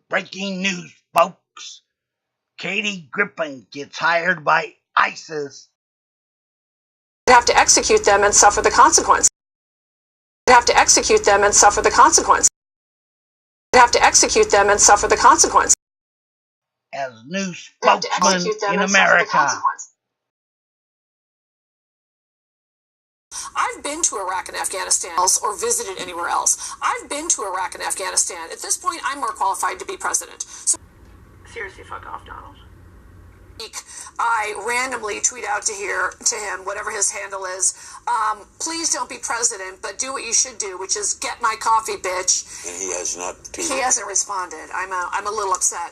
Breaking news, folks. Katie Griffin gets hired by ISIS. Have to execute them and suffer the consequence. Have to execute them and suffer the consequence. Have to execute them and suffer the consequence. As new spokesman in America. I've been to Iraq and Afghanistan or visited anywhere else. I've been to Iraq and Afghanistan. At this point, I'm more qualified to be president. So, seriously, fuck off, Donald. I randomly tweet out to him, whatever his handle is, please don't be president, but do what you should do, which is get my coffee, bitch. And he has not. He hasn't responded. I'm a little upset.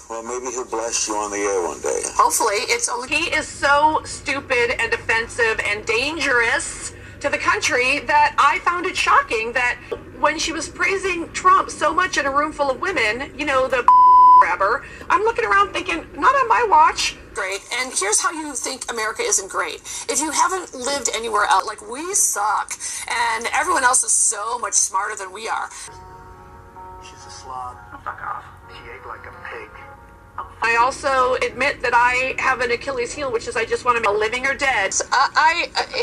Well, maybe he'll blast you on the air one day. Hopefully, it's only. He is so stupid and offensive and dangerous to the country that I found it shocking that when she was praising Trump so much in a room full of women, you know, the grabber, I'm looking around thinking, not on my watch. Great. And here's how you think America isn't great. If you haven't lived anywhere else, like, we suck, and everyone else is so much smarter than we are. She's a slob. Oh, fuck off. She ate like a pig. I also admit that I have an Achilles heel, which is I just want to be living or dead.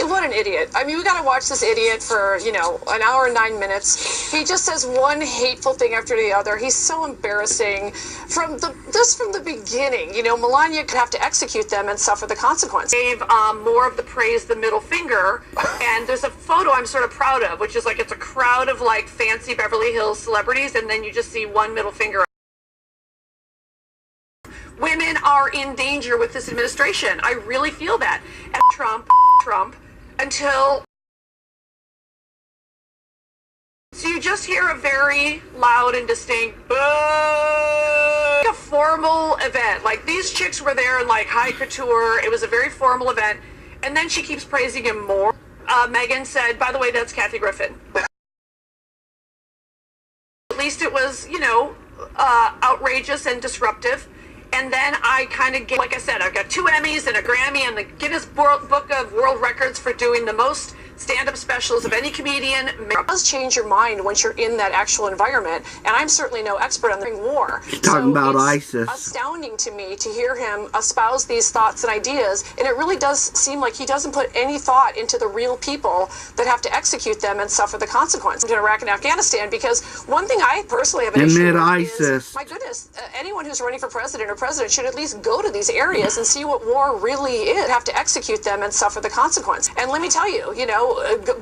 What an idiot. I mean, we got to watch this idiot for, an hour and 9 minutes. He just says one hateful thing after the other. He's so embarrassing from the beginning. Melania could have to execute them and suffer the consequence. Gave more of the praise the middle finger, and there's a photo I'm sort of proud of, which is like it's a crowd of like fancy Beverly Hills celebrities, and then you just see one middle finger. Women are in danger with this administration. I really feel that. And Trump, until... So you just hear a very loud and distinct boo. A formal event. Like, these chicks were there in like high couture. It was a very formal event. And then she keeps praising him more. Megan said, by the way, that's Kathy Griffin. At least it was, outrageous and disruptive. And then I kind of get, like I said, I've got 2 Emmys and a Grammy and the Guinness Book of World Records for doing the most stand-up specials of any comedian. It does change your mind once you're in that actual environment, and I'm certainly no expert on the war. He's talking about ISIS. It's astounding to me to hear him espouse these thoughts and ideas, and it really does seem like he doesn't put any thought into the real people that have to execute them and suffer the consequences in Iraq and Afghanistan, because one thing I personally have an issue with ISIS. Is, my goodness, anyone who's running for president or president should at least go to these areas and see what war really is. Have to execute them and suffer the consequence. And let me tell you,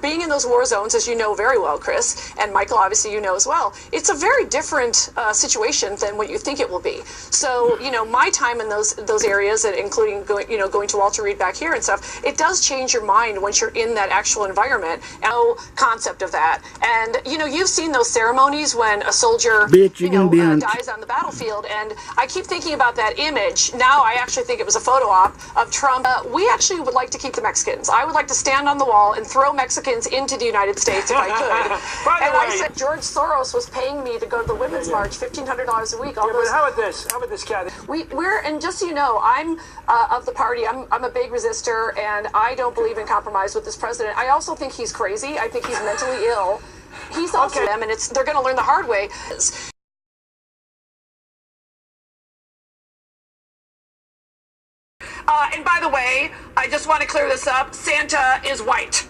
being in those war zones, as you know very well, Chris, and Michael, obviously you know as well, it's a very different situation than what you think it will be. So, my time in those areas, and including going to Walter Reed back here and stuff, it does change your mind once you're in that actual environment. No concept of that. And, you've seen those ceremonies when a soldier, dies on the battlefield, and I keep thinking about that image. Now I actually think it was a photo op of Trump. We actually would like to keep the Mexicans. I would like to stand on the wall and throw Mexicans into the United States if I could. And I said George Soros was paying me to go to the Women's March, $1,500 a week. But how about this? How about this, Kathy? We're, and just so you know, I'm of the party. I'm a big resistor, and I don't believe in compromise with this president. I also think he's crazy. I think he's mentally ill. He's also them, and they're going to learn the hard way. And by the way, I just want to clear this up. Santa is white.